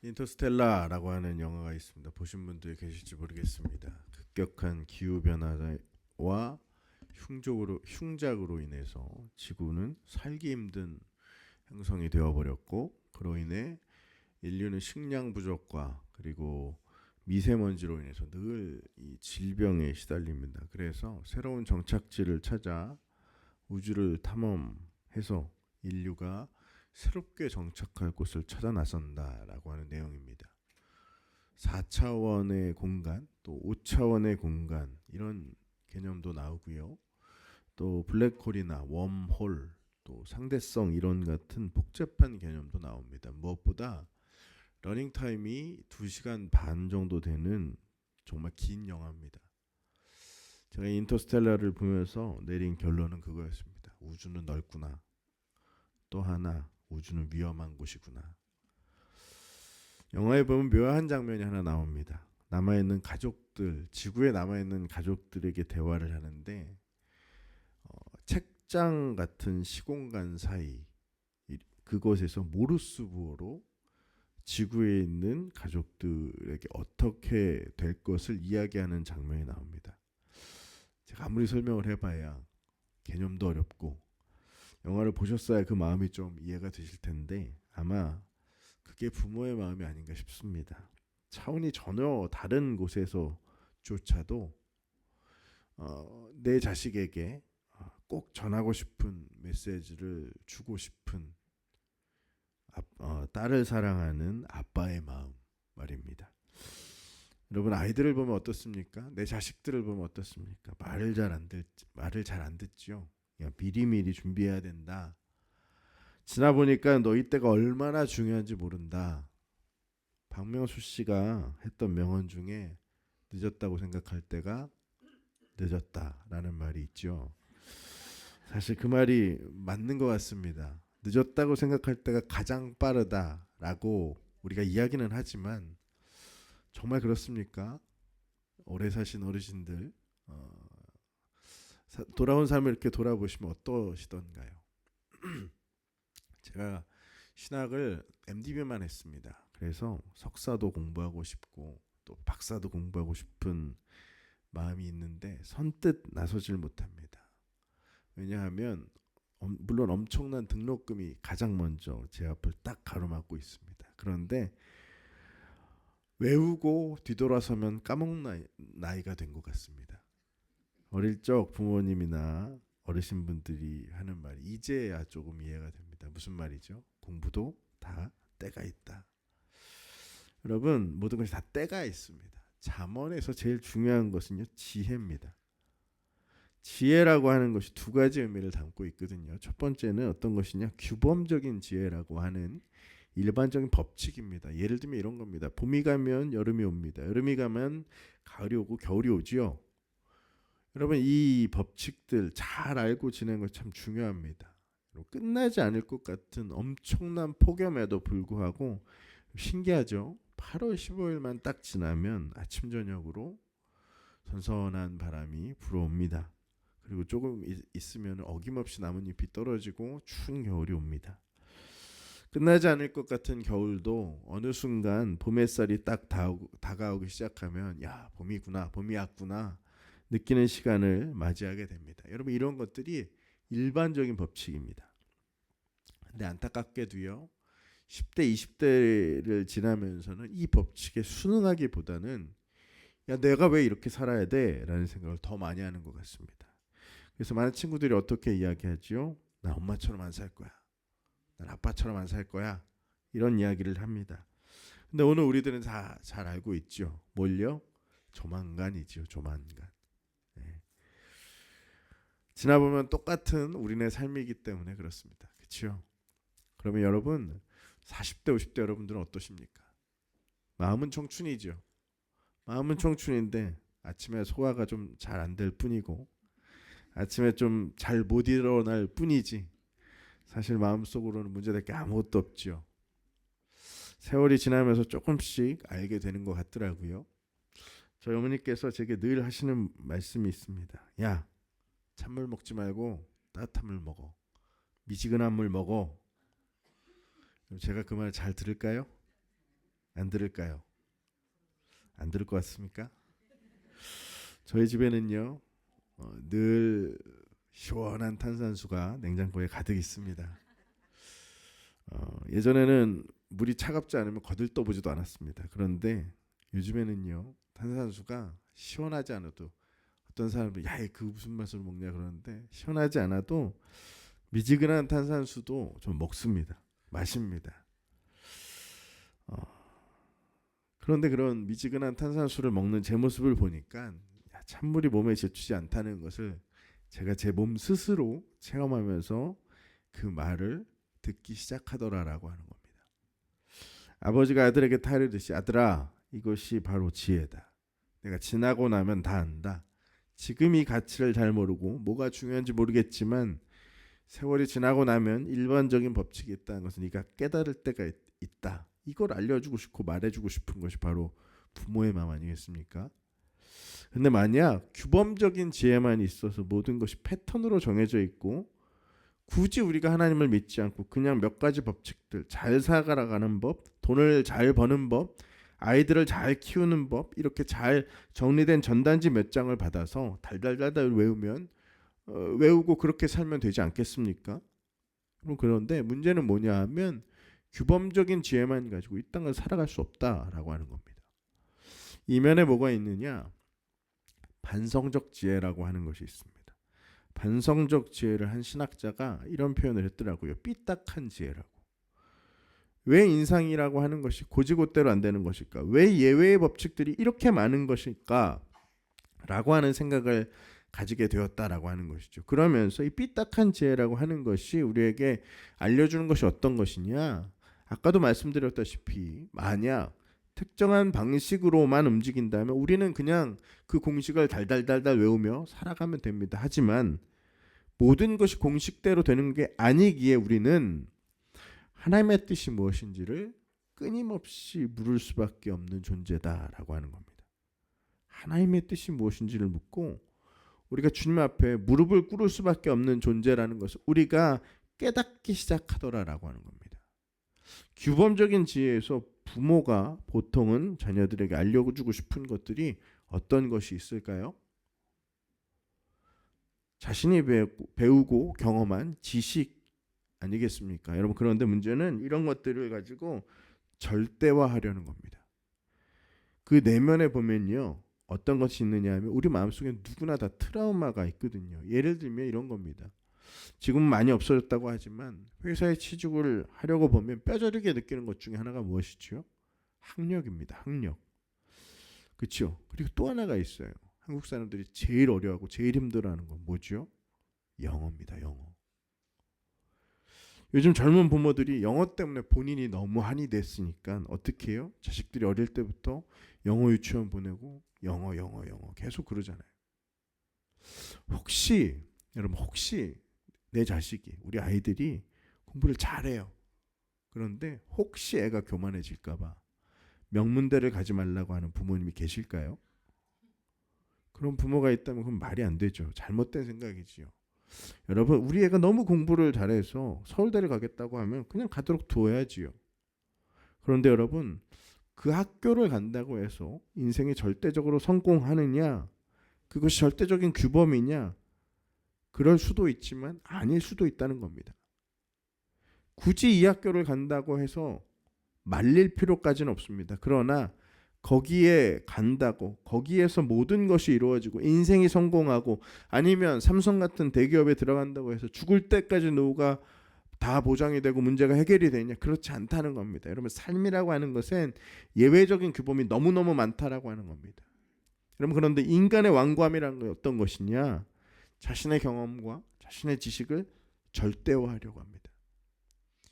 인터스텔라라고 하는 영화가 있습니다. 보신 분들이 계실지 모르겠습니다. 급격한 기후 변화와 흉작으로 인해서 지구는 살기 힘든 행성이 되어버렸고, 그로 인해 인류는 식량 부족과 그리고 미세먼지로 인해서 늘 이 질병에 시달립니다. 그래서 새로운 정착지를 찾아 우주를 탐험해서 인류가 새롭게 정착할 곳을 찾아 나선다라고 하는 내용입니다. 4차원의 공간, 또 5차원의 공간, 이런 개념도 나오고요. 또 블랙홀이나 웜홀, 또 상대성 이론 같은 복잡한 개념도 나옵니다. 무엇보다 러닝 타임이 2시간 반 정도 되는 정말 긴 영화입니다. 제가 인터스텔라를 보면서 내린 결론은 그거였습니다. 우주는 넓구나. 또 하나, 우주는 위험한 곳이구나. 영화에 보면 묘한 장면이 하나 나옵니다. 남아있는 가족들, 지구에 남아있는 가족들에게 대화를 하는데, 책장 같은 시공간 사이, 그곳에서 모르스 부호로 지구에 있는 가족들에게 어떻게 될 것을 이야기하는 장면이 나옵니다. 제가 아무리 설명을 해봐야 개념도 어렵고, 영화를 보셨어야 그 마음이 좀 이해가 되실 텐데, 아마 그게 부모의 마음이 아닌가 싶습니다. 차원이 전혀 다른 곳에서조차도 내 자식에게 꼭 전하고 싶은 메시지를 주고 싶은 딸을 사랑하는 아빠의 마음 말입니다. 여러분, 아이들을 보면 어떻습니까? 내 자식들을 보면 어떻습니까? 말을 잘 안 듣죠. 그냥 미리미리 준비해야 된다. 지나 보니까 너희 때가 얼마나 중요한지 모른다. 박명수 씨가 했던 명언 중에 늦었다고 생각할 때가 늦었다라는 말이 있죠. 사실 그 말이 맞는 것 같습니다. 늦었다고 생각할 때가 가장 빠르다라고 우리가 이야기는 하지만 정말 그렇습니까? 오래 사신 어르신들, 돌아온 삶을 이렇게 돌아보시면 어떠시던가요? 제가 신학을 MDB만 했습니다. 그래서 석사도 공부하고 싶고 또 박사도 공부하고 싶은 마음이 있는데 선뜻 나서질 못합니다. 왜냐하면 물론 엄청난 등록금이 가장 먼저 제 앞을 딱 가로막고 있습니다. 그런데 외우고 뒤돌아서면 나이가 된 것 같습니다. 어릴 적 부모님이나 어르신분들이 하는 말이 이제야 조금 이해가 됩니다. 무슨 말이죠? 공부도 다 때가 있다. 여러분, 모든 것이 다 때가 있습니다. 잠언에서 제일 중요한 것은요, 지혜입니다. 지혜라고 하는 것이 두 가지 의미를 담고 있거든요. 첫 번째는 어떤 것이냐, 규범적인 지혜라고 하는 일반적인 법칙입니다. 예를 들면 이런 겁니다. 봄이 가면 여름이 옵니다. 여름이 가면 가을이 오고 겨울이 오지요. 여러분, 이 법칙들 잘 알고 지내는 것 참 중요합니다. 끝나지 않을 것 같은 엄청난 폭염에도 불구하고 신기하죠. 8월 15일만 딱 지나면 아침 저녁으로 선선한 바람이 불어옵니다. 그리고 조금 있으면 어김없이 나뭇잎이 떨어지고 추운 겨울이 옵니다. 끝나지 않을 것 같은 겨울도 어느 순간 봄 햇살이 딱 다가오기 시작하면 야, 봄이구나, 봄이 왔구나 느끼는 시간을 맞이하게 됩니다. 여러분, 이런 것들이 일반적인 법칙입니다. 근데 안타깝게도요, 10대, 20대를 지나면서는 이 법칙에 순응하기보다는 야, 내가 왜 이렇게 살아야 돼? 라는 생각을 더 많이 하는 것 같습니다. 그래서 많은 친구들이 어떻게 이야기하지요? 난 엄마처럼 안 살 거야. 난 아빠처럼 안 살 거야. 이런 이야기를 합니다. 근데 오늘 우리들은 다 잘 알고 있죠. 뭘요? 조만간이지요. 조만간. 네. 지나보면 똑같은 우리네 삶이기 때문에 그렇습니다. 그렇죠? 그러면 여러분, 40대, 50대 여러분들은 어떠십니까? 마음은 청춘이죠. 마음은 청춘인데 아침에 소화가 좀 잘 안 될 뿐이고 아침에 좀 잘 못 일어날 뿐이지 사실 마음속으로는 문제될 게 아무것도 없죠. 세월이 지나면서 조금씩 알게 되는 것 같더라고요. 저희 어머니께서 제게 늘 하시는 말씀이 있습니다. 야, 찬물 먹지 말고 따뜻한 물 먹어. 미지근한 물 먹어. 제가 그 말 잘 들을까요? 안 들을까요? 안 들을 것 같습니까? 저희 집에는요 늘 시원한 탄산수가 냉장고에 가득 있습니다. 예전에는 물이 차갑지 않으면 거들떠보지도 않았습니다. 그런데 요즘에는요 탄산수가 시원하지 않아도 어떤 사람들 야이 그 무슨 맛으로 먹냐 그러는데 시원하지 않아도 미지근한 탄산수도 좀 먹습니다. 마십니다. 어, 그런데 그런 미지근한 탄산수를 먹는 제 모습을 보니까 야, 찬물이 몸에 제치지 않다는 것을 제가 제 몸 스스로 체험하면서 그 말을 듣기 시작하더라라고 하는 겁니다. 아버지가 아들에게 타이르듯이 아들아 이것이 바로 지혜다. 내가 지나고 나면 다 안다. 지금 이 가치를 잘 모르고 뭐가 중요한지 모르겠지만 세월이 지나고 나면 일반적인 법칙이 있다는 것은 네가 깨달을 때가 있다. 이걸 알려주고 싶고 말해주고 싶은 것이 바로 부모의 마음 아니겠습니까? 근데 만약 규범적인 지혜만 있어서 모든 것이 패턴으로 정해져 있고 굳이 우리가 하나님을 믿지 않고 그냥 몇 가지 법칙들 잘 살아가는 법, 돈을 잘 버는 법, 아이들을 잘 키우는 법 이렇게 잘 정리된 전단지 몇 장을 받아서 달달달달 외우면 외우고 그렇게 살면 되지 않겠습니까? 그런데 문제는 뭐냐 하면 규범적인 지혜만 가지고 이 땅을 살아갈 수 없다라고 하는 겁니다. 이면에 뭐가 있느냐? 반성적 지혜라고 하는 것이 있습니다. 반성적 지혜를 한 신학자가 이런 표현을 했더라고요. 삐딱한 지혜라고. 왜 인상이라고 하는 것이 고지고대로 안 되는 것일까? 왜 예외의 법칙들이 이렇게 많은 것일까? 라고 하는 생각을 가지게 되었다라고 하는 것이죠. 그러면서 이 삐딱한 지혜라고 하는 것이 우리에게 알려주는 것이 어떤 것이냐? 아까도 말씀드렸다시피 만약 특정한 방식으로만 움직인다면 우리는 그냥 그 공식을 달달달달 외우며 살아가면 됩니다. 하지만 모든 것이 공식대로 되는 게 아니기에 우리는 하나님의 뜻이 무엇인지를 끊임없이 물을 수밖에 없는 존재다라고 하는 겁니다. 하나님의 뜻이 무엇인지를 묻고 우리가 주님 앞에 무릎을 꿇을 수밖에 없는 존재라는 것을 우리가 깨닫기 시작하더라라고 하는 겁니다. 규범적인 지혜에서 부모가 보통은 자녀들에게 알려주고 싶은 것들이 어떤 것이 있을까요? 자신이 배우고 경험한 지식 아니겠습니까? 여러분 그런데 문제는 이런 것들을 가지고 절대화하려는 겁니다. 그 내면에 보면요. 어떤 것이 있느냐 하면 우리 마음속에 누구나 다 트라우마가 있거든요. 예를 들면 이런 겁니다. 지금은 많이 없어졌다고 하지만 회사에 취직을 하려고 보면 뼈저리게 느끼는 것 중에 하나가 무엇이죠? 학력입니다. 학력. 그렇죠? 그리고 또 하나가 있어요. 한국 사람들이 제일 어려워하고 제일 힘들어하는 건 뭐죠? 영어입니다. 영어. 요즘 젊은 부모들이 영어 때문에 본인이 너무 한이 됐으니까 어떻게 해요? 자식들이 어릴 때부터 영어 유치원 보내고 영어 계속 그러잖아요. 여러분 혹시 내 자식이 우리 아이들이 공부를 잘해요. 그런데 혹시 애가 교만해질까 봐 명문대를 가지 말라고 하는 부모님이 계실까요? 그런 부모가 있다면 그건 말이 안 되죠. 잘못된 생각이지요. 여러분 우리 애가 너무 공부를 잘해서 서울대를 가겠다고 하면 그냥 가도록 두어야지요. 그런데 여러분 그 학교를 간다고 해서 인생이 절대적으로 성공하느냐 그것이 절대적인 규범이냐 그럴 수도 있지만 아닐 수도 있다는 겁니다. 굳이 이 학교를 간다고 해서 말릴 필요까지는 없습니다. 그러나 거기에 간다고 거기에서 모든 것이 이루어지고 인생이 성공하고 아니면 삼성 같은 대기업에 들어간다고 해서 죽을 때까지 노후가 다 보장이 되고 문제가 해결이 되냐 그렇지 않다는 겁니다. 여러분 삶이라고 하는 것은 예외적인 규범이 너무너무 많다라고 하는 겁니다. 여러분 그런데 인간의 완고함이라는 건 어떤 것이냐 자신의 경험과 자신의 지식을 절대화하려고 합니다.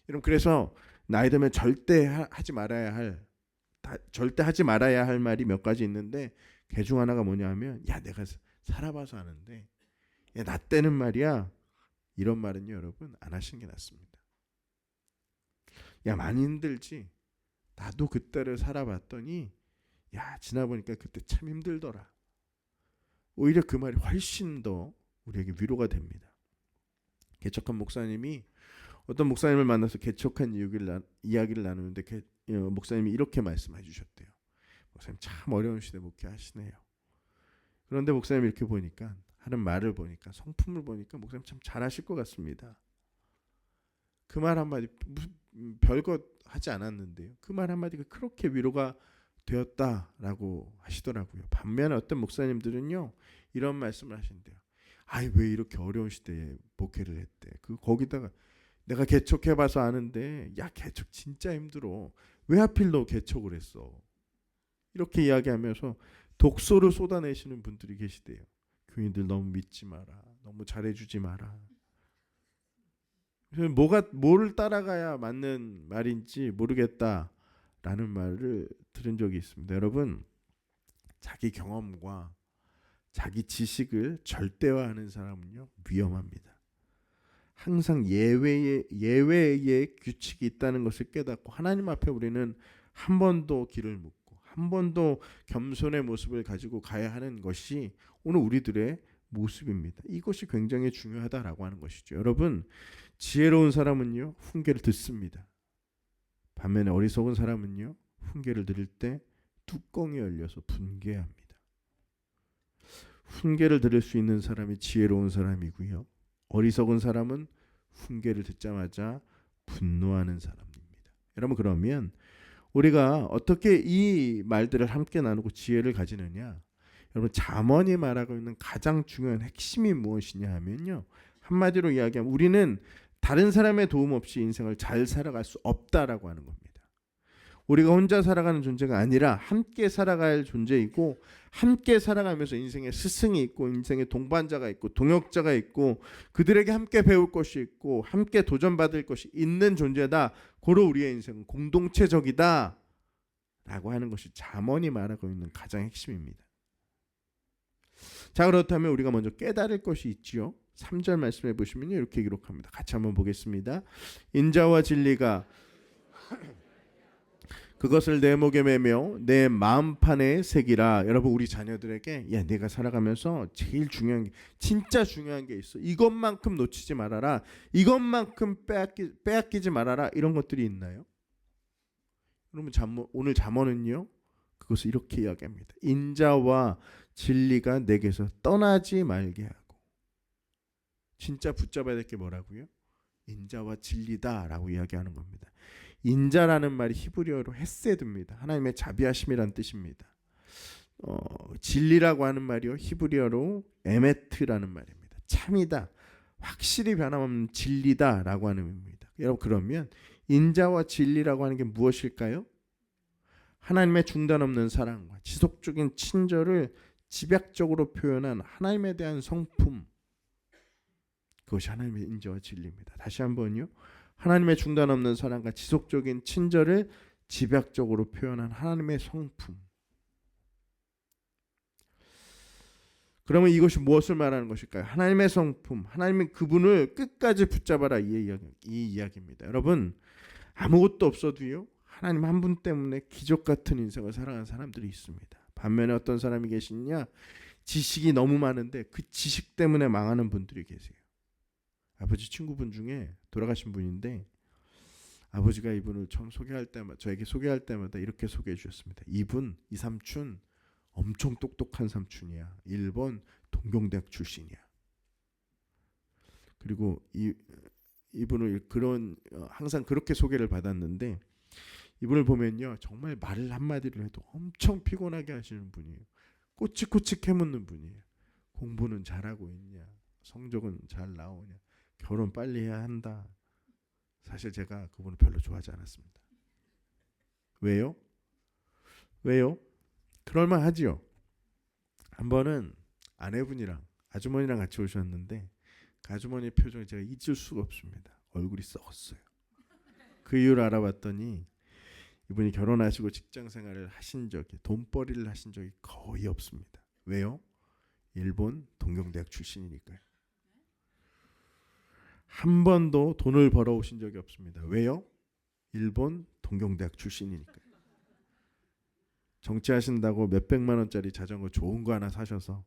여러분 그래서 나이 들면 절대 하지 말아야 할 말이 몇 가지 있는데 그 중 하나가 뭐냐 하면 야 내가 살아봐서 아는데 야, 나 때는 말이야 이런 말은요 여러분 안 하시는 게 낫습니다. 야 많이 힘들지 나도 그때를 살아봤더니 야 지나보니까 그때 참 힘들더라. 오히려 그 말이 훨씬 더 우리에게 위로가 됩니다. 개척한 목사님이 어떤 목사님을 만나서 개척한 이야기를 나누는데 목사님이 이렇게 말씀해 주셨대요. 목사님 참 어려운 시대 목회하시네요. 그런데 목사님 이렇게 보니까 하는 말을 보니까 성품을 보니까 목사님 참 잘하실 것 같습니다. 그 말 한마디 별것 하지 않았는데요. 그 말 한마디가 그렇게 위로가 되었다라고 하시더라고요. 반면에 어떤 목사님들은요 이런 말씀을 하신대요. 아이 왜 이렇게 어려운 시대에 목회를 했대. 거기다가 내가 개척해봐서 아는데 야 개척 진짜 힘들어. 왜 하필 너 개척을 했어. 이렇게 이야기하면서 독소를 쏟아내시는 분들이 계시대요. 교인들 너무 믿지 마라. 너무 잘해주지 마라. 뭐를 따라가야 맞는 말인지 모르겠다라는 말을 들은 적이 있습니다. 여러분, 자기 경험과 자기 지식을 절대화하는 사람은요 위험합니다. 항상 예외의 규칙이 있다는 것을 깨닫고 하나님 앞에 우리는 한 번도 길을 묻고 한 번도 겸손의 모습을 가지고 가야 하는 것이 오늘 우리들의 모습입니다. 이것이 굉장히 중요하다라고 하는 것이죠. 여러분, 지혜로운 사람은요 훈계를 듣습니다. 반면에 어리석은 사람은요 훈계를 들을 때 뚜껑이 열려서 분개합니다. 훈계를 들을 수 있는 사람이 지혜로운 사람이고요. 어리석은 사람은 훈계를 듣자마자 분노하는 사람입니다. 여러분, 그러면 우리가 어떻게 이 말들을 함께 나누고 지혜를 가지느냐? 여러분, 잠언이 말하고 있는 가장 중요한 핵심이 무엇이냐 하면요. 한마디로 이야기하면 우리는 다른 사람의 도움 없이 인생을 잘 살아갈 수 없다라고 하는 겁니다. 우리가 혼자 살아가는 존재가 아니라 함께 살아갈 존재이고 함께 살아가면서 인생의 스승이 있고 인생의 동반자가 있고 동역자가 있고 그들에게 함께 배울 것이 있고 함께 도전받을 것이 있는 존재다. 고로 우리의 인생은 공동체적이다 라고 하는 것이 잠언이 말하고 있는 가장 핵심입니다. 자, 그렇다면 우리가 먼저 깨달을 것이 있지요. 3절 말씀해 보시면 이렇게 기록합니다. 같이 한번 보겠습니다. 인자와 진리가 그것을 내 목에 매며 내 마음판에 새기라. 여러분, 우리 자녀들에게 야, 내가 살아가면서 제일 중요한 게 진짜 중요한 게 있어. 이것만큼 놓치지 말아라. 이것만큼 빼앗기지 말아라. 이런 것들이 있나요? 여러분, 오늘 잠언은요 그것을 이렇게 이야기합니다. 인자와 진리가 내게서 떠나지 말게 하고. 진짜 붙잡아야 될 게 뭐라고요? 인자와 진리다라고 이야기하는 겁니다. 인자라는 말이 히브리어로 헤세드입니다. 하나님의 자비하심이란 뜻입니다. 진리라고 하는 말이요 히브리어로 에메트라는 말입니다. 참이다, 확실히 변함없는 진리다라고 하는 의미입니다. 여러분, 그러면 인자와 진리라고 하는 게 무엇일까요? 하나님의 중단 없는 사랑과 지속적인 친절을 집약적으로 표현한 하나님에 대한 성품, 그것이 하나님의 인자와 진리입니다. 다시 한번요. 하나님의 중단 없는 사랑과 지속적인 친절을 집약적으로 표현한 하나님의 성품. 그러면 이것이 무엇을 말하는 것일까요? 하나님의 성품, 하나님의 그분을 끝까지 붙잡아라, 이 이야기입니다. 여러분, 아무것도 없어도요 하나님 한 분 때문에 기적 같은 인생을 살아가는 사람들이 있습니다. 반면에 어떤 사람이 계시냐? 지식이 너무 많은데 그 지식 때문에 망하는 분들이 계세요. 아버지 친구분 중에 돌아가신 분인데 아버지가 이분을 처음 소개할 때마다 저에게 소개할 때마다 이렇게 소개해 주셨습니다. 이 삼촌 엄청 똑똑한 삼촌이야. 일본 동경대학 출신이야. 그리고 이분을 항상 그렇게 소개를 받았는데 이분을 보면요 정말 말을 한마디를 해도 엄청 피곤하게 하시는 분이에요. 꼬치꼬치 캐묻는 분이에요. 공부는 잘하고 있냐? 성적은 잘 나오냐? 결혼 빨리 해야 한다. 사실 제가 그분을 별로 좋아하지 않았습니다. 왜요? 그럴만하지요. 한 번은 아내분이랑 아주머니랑 같이 오셨는데 그 아주머니의 표정이 제가 잊을 수가 없습니다. 얼굴이 썩었어요. 그 이유를 알아봤더니 이분이 결혼하시고 직장생활을 하신 적이, 돈벌이를 하신 적이 거의 없습니다. 왜요? 일본 동경대학 출신이니까요. 한 번도 돈을 벌어오신 적이 없습니다. 왜요? 일본 동경대학 출신이니까요. 정치하신다고 몇백만 원짜리 자전거 좋은 거 하나 사셔서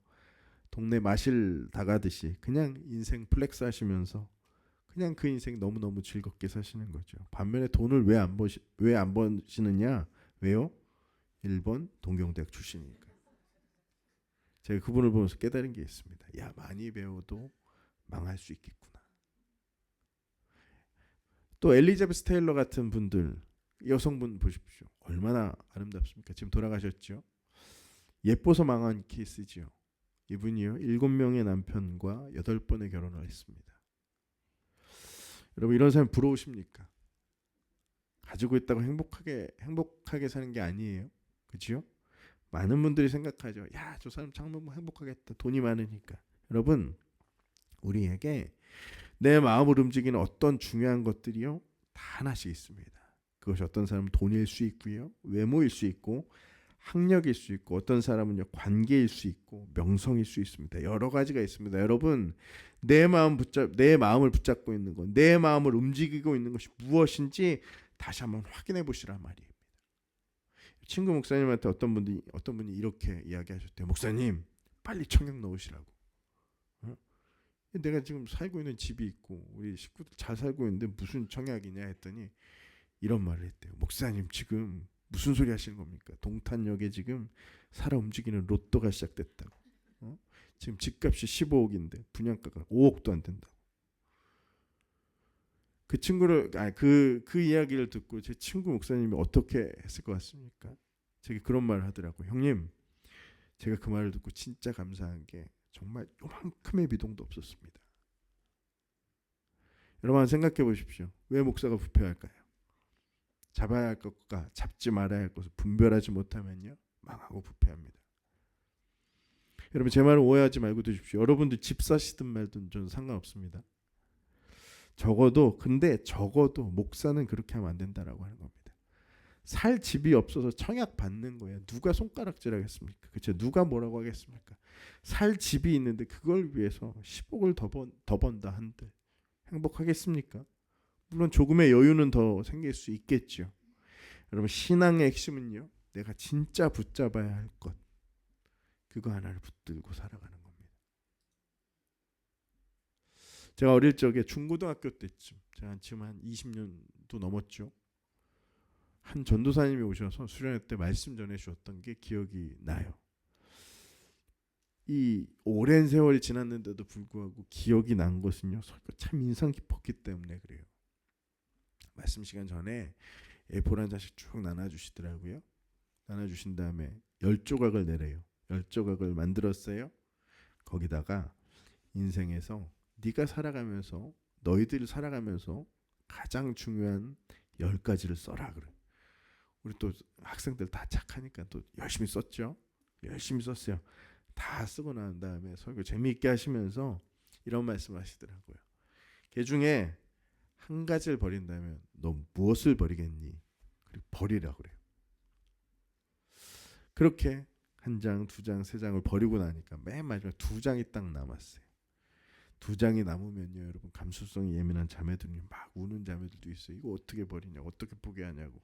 동네 마실 다 가듯이 그냥 인생 플렉스 하시면서 그냥 그 인생 너무너무 즐겁게 사시는 거죠. 반면에 돈을 왜 안 버시느냐? 왜요? 일본 동경대학 출신이니까. 제가 그분을 보면서 깨달은 게 있습니다. 야, 많이 배워도 망할 수 있겠구나. 또 엘리자베스 테일러 같은 분들, 여성분 보십시오. 얼마나 아름답습니까? 지금 돌아가셨죠. 예뻐서 망한 케이스죠. 이분이요, 7명의 남편과 8번의 결혼을 했습니다. 여러분, 이런 사람 부러우십니까? 가지고 있다고 행복하게 사는 게 아니에요. 그렇죠? 많은 분들이 생각하죠. 야, 저 사람 참 행복하겠다. 돈이 많으니까. 여러분, 우리에게 내 마음을 움직이는 어떤 중요한 것들이요, 다 하나씩 있습니다. 그것이 어떤 사람은 돈일 수 있고요, 외모일 수 있고, 학력일 수 있고, 어떤 사람은요 관계일 수 있고, 명성일 수 있습니다. 여러 가지가 있습니다. 여러분, 내 마음을 붙잡고 있는 것, 내 마음을 움직이고 있는 것이 무엇인지 다시 한번 확인해 보시란 말이에요. 친구 목사님한테 어떤 분이 이렇게 이야기하셨대요. 목사님, 빨리 청약 넣으시라고. 내가 지금 살고 있는 집이 있고 우리 식구들 잘 살고 있는데 무슨 청약이냐 했더니 이런 말을 했대요. 목사님, 지금 무슨 소리 하시는 겁니까? 동탄역에 지금 살아 움직이는 로또가 시작됐다고. 지금 집값이 15억인데 분양가가 5억도 안 된다고. 그 친구를 그 이야기를 듣고 제 친구 목사님이 어떻게 했을 것 같습니까? 제가 그런 말을 하더라고요. 형님, 제가 그 말을 듣고 진짜 감사한 게 정말 요만큼의 비동도 없었습니다. 여러분, 생각해 보십시오. 왜 목사가 부패할까요? 잡아야 할 것과 잡지 말아야 할 것을 분별하지 못하면요, 망하고 부패합니다. 여러분, 제 말을 오해하지 말고 드십시오. 여러분들 집 사시든 말든 저는 상관없습니다. 적어도 목사는 그렇게 하면 안 된다라고 하는 겁니다. 살 집이 없어서 청약 받는 거예요. 누가 손가락질 하겠습니까? 그렇죠? 누가 뭐라고 하겠습니까? 살 집이 있는데 그걸 위해서 10억을 더 번다 한들 행복하겠습니까? 물론 조금의 여유는 더 생길 수 있겠죠. 여러분, 신앙의 핵심은요, 내가 진짜 붙잡아야 할 것, 그거 하나를 붙들고 살아가는 겁니다. 제가 어릴 적에 중고등학교 때쯤, 제가 지금 한 20년도 넘었죠. 한 전도사님이 오셔서 수련회 때 말씀 전해주셨던 게 기억이 나요. 이 오랜 세월이 지났는데도 불구하고 기억이 난 것은요, 참 인상 깊었기 때문에 그래요. 말씀 시간 전에 A4 한 장씩 쭉 나눠주시더라고요. 나눠주신 다음에 10조각을 내래요. 10조각을 만들었어요. 거기다가 인생에서 너희들이 살아가면서 가장 중요한 10가지를 써라 그래. 우리 또 학생들 다 착하니까 또 열심히 썼죠. 열심히 썼어요. 다 쓰고 난 다음에 설교 재미있게 하시면서 이런 말씀을 하시더라고요. 그 중에 한 가지를 버린다면 너 무엇을 버리겠니? 그리고 버리라 그래요. 그렇게 한 장, 두 장, 세 장을 버리고 나니까 맨 마지막 2장이 딱 남았어요. 2장이 남으면요, 여러분, 감수성이 예민한 자매들이 막 우는 자매들도 있어요. 이거 어떻게 버리냐, 어떻게 포기하냐고.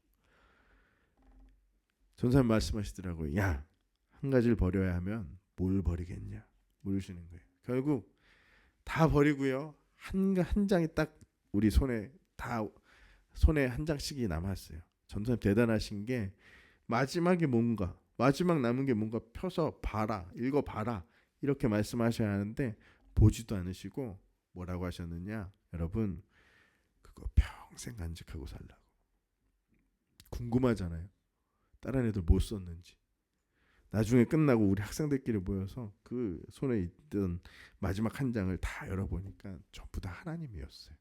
전사님 말씀하시더라고요. 야, 한 가지를 버려야 하면 뭘 버리겠냐 물으시는 거예요. 결국 다 버리고요, 한 장이 딱 우리 손에 한 장씩이 남았어요. 전사님 대단하신 게 마지막 남은 게 뭔가 펴서 봐라, 읽어봐라, 이렇게 말씀하셔야 하는데 보지도 않으시고 뭐라고 하셨느냐, 여러분, 그거 평생 간직하고 살라고. 궁금하잖아요. 다른 애들 못 썼는지. 나중에 끝나고 우리 학생들끼리 모여서 그 손에 있던 마지막 한 장을 다 열어보니까 전부 다 하나님이었어요.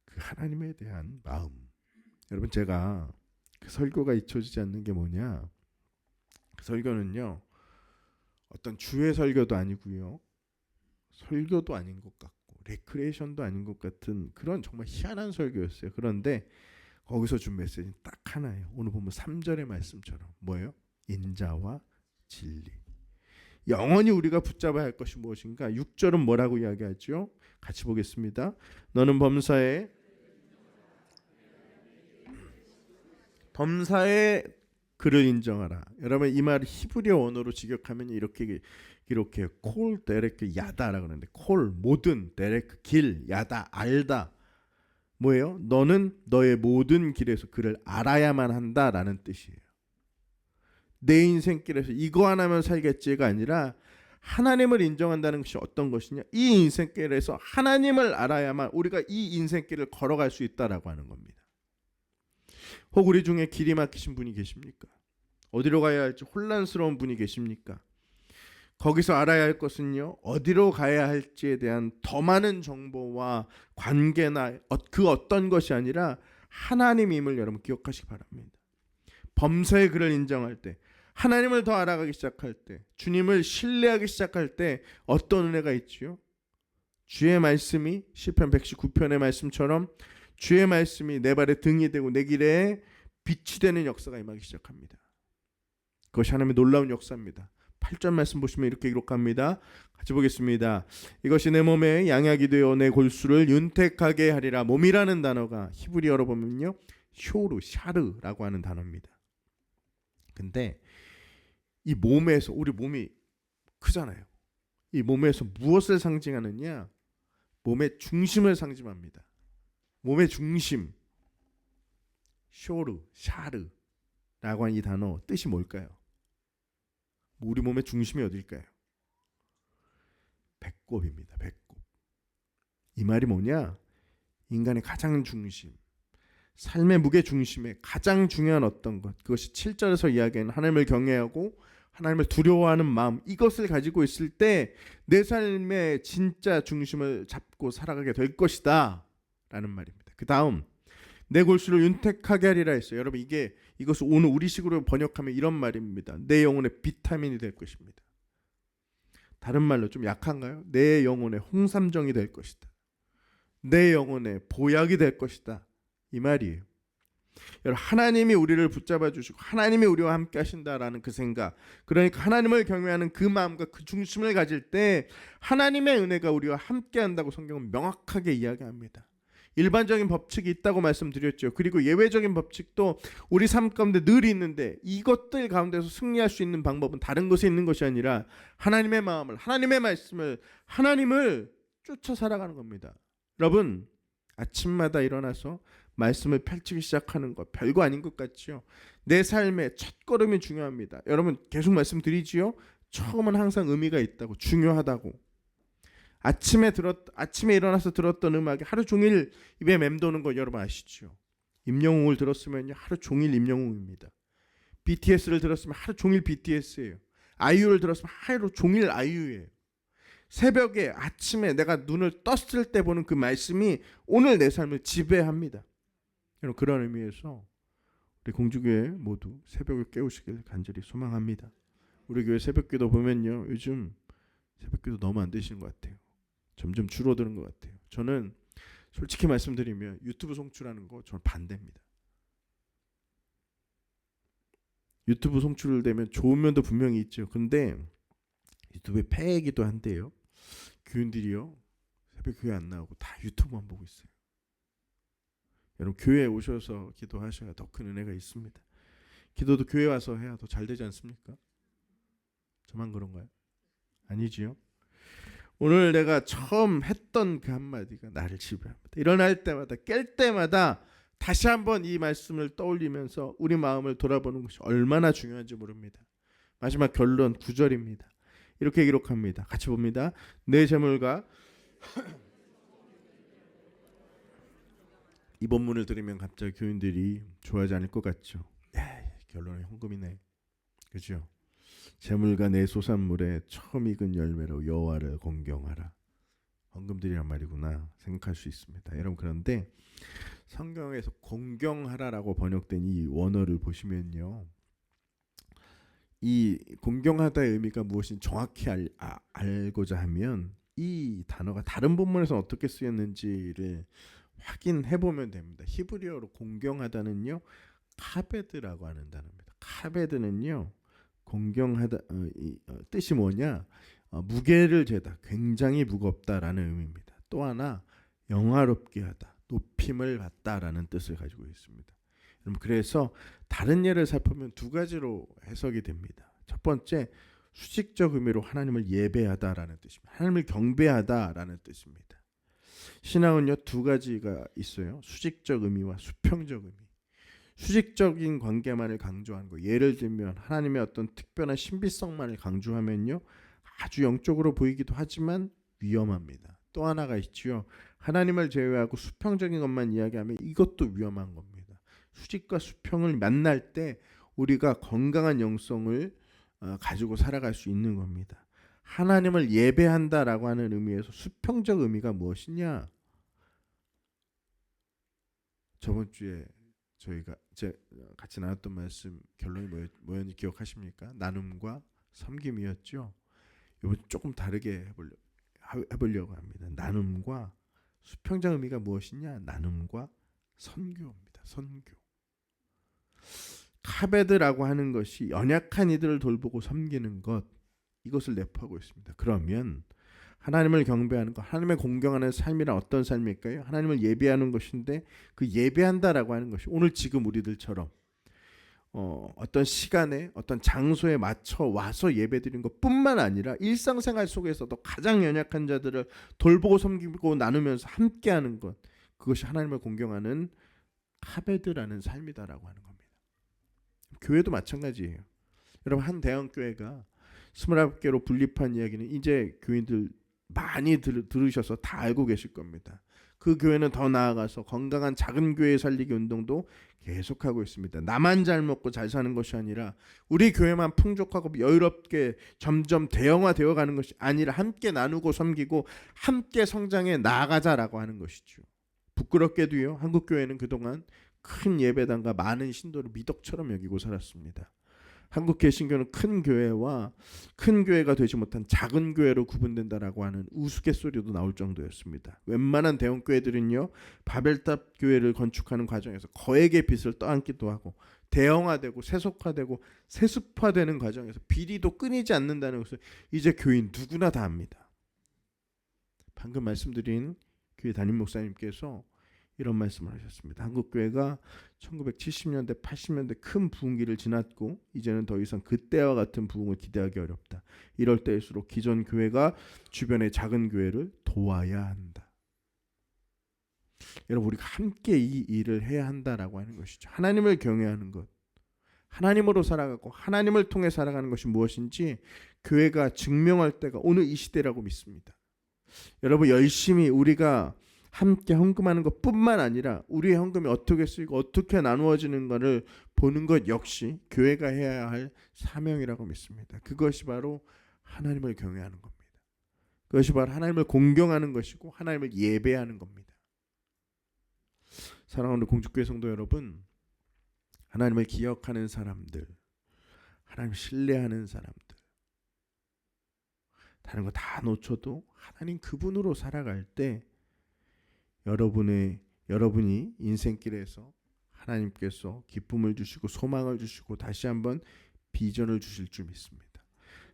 그 하나님에 대한 마음. 여러분, 제가 그 설교가 잊혀지지 않는 게 뭐냐, 그 설교는요, 어떤 주의 설교도 아니고요, 설교도 아닌 것 같고 레크레이션도 아닌 것 같은 그런 정말 희한한 설교였어요. 그런데 거기서 준 메시지는 딱 하나예요. 오늘 보면 3절의 말씀처럼 뭐예요? 인자와 진리. 영원히 우리가 붙잡아야 할 것이 무엇인가? 6절은 뭐라고 이야기하죠? 같이 보겠습니다. 너는 범사에 그를 인정하라. 여러분 이 말 히브리어 언어로 직역하면 이렇게 콜 데레크 야다라고 하는데 콜 모든 데레크 길 야다 알다 뭐예요? 너는 너의 모든 길에서 그를 알아야만 한다라는 뜻이에요. 내 인생길에서 이거 하나면 살겠지가 아니라 하나님을 인정한다는 것이 어떤 것이냐? 이 인생길에서 하나님을 알아야만 우리가 이 인생길을 걸어갈 수 있다라고 하는 겁니다. 혹 우리 중에 길이 막히신 분이 계십니까? 어디로 가야 할지 혼란스러운 분이 계십니까? 거기서 알아야 할 것은요, 어디로 가야 할지에 대한 더 많은 정보와 관계나 그 어떤 것이 아니라 하나님임을 여러분 기억하시기 바랍니다. 범사의 그를 인정할 때, 하나님을 더 알아가기 시작할 때, 주님을 신뢰하기 시작할 때 어떤 은혜가 있지요? 주의 말씀이 시편 119편의 말씀처럼 주의 말씀이 내 발에 등이 되고 내 길에 빛이 되는 역사가 임하기 시작합니다. 그것이 하나님의 놀라운 역사입니다. 8절 말씀 보시면 이렇게 기록합니다. 같이 보겠습니다. 이것이 내 몸에 양약이 되어 내 골수를 윤택하게 하리라. 몸이라는 단어가 히브리어로 보면요, 쇼르, 샤르라고 하는 단어입니다. 근데 이 몸에서, 우리 몸이 크잖아요. 이 몸에서 무엇을 상징하느냐? 몸의 중심을 상징합니다. 몸의 중심, 쇼르, 샤르라고 하는 이 단어 뜻이 뭘까요? 우리 몸의 중심이 어딜까요? 배꼽입니다. 배꼽. 이 말이 뭐냐? 인간의 가장 중심, 삶의 무게 중심에 가장 중요한 어떤 것, 그것이 7절에서 이야기하는 하나님을 경외하고 하나님을 두려워하는 마음, 이것을 가지고 있을 때 내 삶의 진짜 중심을 잡고 살아가게 될 것이다 라는 말입니다. 그 다음 내 골수를 윤택하게 하리라 했어요. 여러분 이것을 오늘 우리식으로 번역하면 이런 말입니다. 내 영혼의 비타민이 될 것입니다. 다른 말로 좀 약한가요? 내 영혼의 홍삼정이 될 것이다. 내 영혼의 보약이 될 것이다. 이 말이에요. 여러분 하나님이 우리를 붙잡아 주시고 하나님이 우리와 함께 하신다라는 그 생각, 그러니까 하나님을 경외하는 그 마음과 그 중심을 가질 때 하나님의 은혜가 우리와 함께 한다고 성경은 명확하게 이야기합니다. 일반적인 법칙이 있다고 말씀드렸죠. 그리고 예외적인 법칙도 우리 삶 가운데 늘 있는데 이것들 가운데서 승리할 수 있는 방법은 다른 것에 있는 것이 아니라 하나님의 마음을, 하나님의 말씀을, 하나님을 쫓아 살아가는 겁니다. 여러분 아침마다 일어나서 말씀을 펼치기 시작하는 것 별거 아닌 것 같죠. 내 삶의 첫걸음이 중요합니다. 여러분 계속 말씀드리지요. 처음은 항상 의미가 있다고, 중요하다고. 아침에 일어나서 들었던 음악이 하루 종일 입에 맴도는 거 여러분 아시죠? 임영웅을 들었으면 하루 종일 임영웅입니다. BTS를 들었으면 하루 종일 BTS예요. 아이유를 들었으면 하루 종일 아이유예요. 새벽에 아침에 내가 눈을 떴을 때 보는 그 말씀이 오늘 내 삶을 지배합니다. 여러분 그런 의미에서 우리 공주교회 모두 새벽을 깨우시길 간절히 소망합니다. 우리 교회 새벽기도 보면요, 요즘 새벽기도 너무 안 되시는 것 같아요. 점점 줄어드는 것 같아요. 저는 솔직히 말씀드리면 유튜브 송출하는 거 저는 반대입니다. 유튜브 송출되면 좋은 면도 분명히 있죠. 근데 유튜브에 폐기도 한대요. 교인들이요 새벽 교회 안 나오고 다 유튜브만 보고 있어요. 여러분 교회에 오셔서 기도하셔야 더 큰 은혜가 있습니다. 기도도 교회 와서 해야 더 잘 되지 않습니까? 저만 그런가요? 아니지요. 오늘 내가 처음 했던 그 한마디가 나를 지배합니다. 일어날 때마다 깰 때마다 다시 한번 이 말씀을 떠올리면서 우리 마음을 돌아보는 것이 얼마나 중요한지 모릅니다. 마지막 결론 9절입니다. 이렇게 기록합니다. 같이 봅니다. 내 재물과 이 본문을 들으면 갑자기 교인들이 좋아하지 않을 것 같죠. 결론은 헌금이네. 그죠? 재물과 내 소산물에 처음 익은 열매로 여호와를 공경하라. 헌금드리란 말이구나 생각할 수 있습니다. 여러분 그런데 성경에서 공경하라라고 번역된 이 원어를 보시면요, 이 공경하다의 의미가 무엇인지 정확히 알고자 하면 이 단어가 다른 본문에서 어떻게 쓰였는지를 확인해 보면 됩니다. 히브리어로 공경하다는요 카베드라고 하는 단어입니다. 카베드는요 공경하다 뜻이 뭐냐? 무게를 재다, 굉장히 무겁다라는 의미입니다. 또 하나 영화롭게 하다, 높임을 받다라는 뜻을 가지고 있습니다. 그래서 다른 예를 살펴보면 두 가지로 해석이 됩니다. 첫 번째, 수직적 의미로 하나님을 예배하다라는 뜻입니다. 하나님을 경배하다라는 뜻입니다. 신앙은요, 두 가지가 있어요. 수직적 의미와 수평적 의미. 수직적인 관계만을 강조하는 거. 예를 들면 하나님의 어떤 특별한 신비성만을 강조하면요, 아주 영적으로 보이기도 하지만 위험합니다. 또 하나가 있지요. 하나님을 제외하고 수평적인 것만 이야기하면 이것도 위험한 겁니다. 수직과 수평을 만날 때 우리가 건강한 영성을 가지고 살아갈 수 있는 겁니다. 하나님을 예배한다라고 하는 의미에서 수평적 의미가 무엇이냐? 저번 주에 저희가 같이 나눴던 말씀 결론이 뭐였는지 기억하십니까? 나눔과 섬김이었죠. 이번 조금 다르게 해보려고 합니다. 나눔과 수평적 의미가 무엇이냐? 나눔과 선교입니다. 선교. 카베드라고 하는 것이 연약한 이들을 돌보고 섬기는 것, 이것을 내포하고 있습니다. 그러면 하나님을 경배하는 것, 하나님을 공경하는 삶이란 어떤 삶일까요? 하나님을 예배하는 것인데, 그 예배한다라고 하는 것이 오늘 지금 우리들처럼 어떤 시간에 어떤 장소에 맞춰 와서 예배드리는 것뿐만 아니라 일상생활 속에서도 가장 연약한 자들을 돌보고 섬기고 나누면서 함께하는 것, 그것이 하나님을 공경하는 카베드라는 삶이다라고 하는 겁니다. 교회도 마찬가지예요. 여러분, 한 대형교회가 29개로 분립한 이야기는 이제 교인들 많이 들으셔서 다 알고 계실 겁니다. 그 교회는 더 나아가서 건강한 작은 교회 살리기 운동도 계속하고 있습니다. 나만 잘 먹고 잘 사는 것이 아니라 우리 교회만 풍족하고 여유롭게 점점 대형화되어 가는 것이 아니라 함께 나누고 섬기고 함께 성장해 나아가자라고 하는 것이죠. 부끄럽게도요, 한국 교회는 그동안 큰 예배당과 많은 신도를 미덕처럼 여기고 살았습니다. 한국 개신교는 큰 교회와 큰 교회가 되지 못한 작은 교회로 구분된다라고 하는 우스갯소리도 나올 정도였습니다. 웬만한 대형 교회들은요, 바벨탑 교회를 건축하는 과정에서 거액의 빚을 떠안기도 하고 대형화되고 세속화되고 세습화되는 과정에서 비리도 끊이지 않는다는 것을 이제 교인 누구나 다 압니다. 방금 말씀드린 교회 담임 목사님께서 이런 말씀을 하셨습니다. 한국교회가 1970년대, 80년대 큰 부흥기를 지났고 이제는 더 이상 그때와 같은 부흥을 기대하기 어렵다. 이럴 때일수록 기존 교회가 주변의 작은 교회를 도와야 한다. 여러분, 우리가 함께 이 일을 해야 한다라고 하는 것이죠. 하나님을 경외하는 것, 하나님으로 살아가고 하나님을 통해 살아가는 것이 무엇인지 교회가 증명할 때가 오늘 이 시대라고 믿습니다. 여러분, 열심히 우리가 함께 헌금하는 것뿐만 아니라 우리의 헌금이 어떻게 쓰이고 어떻게 나누어지는 것을 보는 것 역시 교회가 해야 할 사명이라고 믿습니다. 그것이 바로 하나님을 경외하는 겁니다. 그것이 바로 하나님을 공경하는 것이고 하나님을 예배하는 겁니다. 사랑하는 공주교회 성도 여러분, 하나님을 기억하는 사람들, 하나님 신뢰하는 사람들, 다른 거 다 놓쳐도 하나님 그분으로 살아갈 때 여러분이 인생길에서 하나님께서 기쁨을 주시고 소망을 주시고 다시 한번 비전을 주실 줄 믿습니다.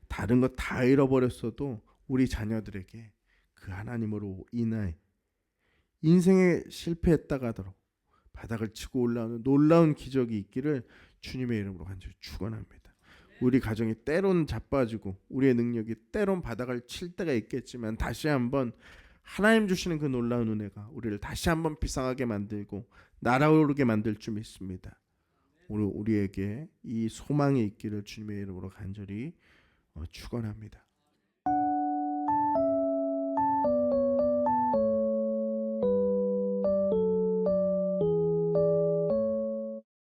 다른 거 다 잃어버렸어도 우리 자녀들에게 그 하나님으로 인해 인생에 실패했다가 하도록 바닥을 치고 올라오는 놀라운 기적이 있기를 주님의 이름으로 간절히 축원합니다. 우리 가정이 때론 자빠지고 우리의 능력이 때론 바닥을 칠 때가 있겠지만 다시 한번 하나님 주시는 그 놀라운 은혜가 우리를 다시 한번 비상하게 만들고 날아오르게 만들 줄 믿습니다. 우리에게 이 소망이 있기를 주님의 이름으로 간절히 축원합니다.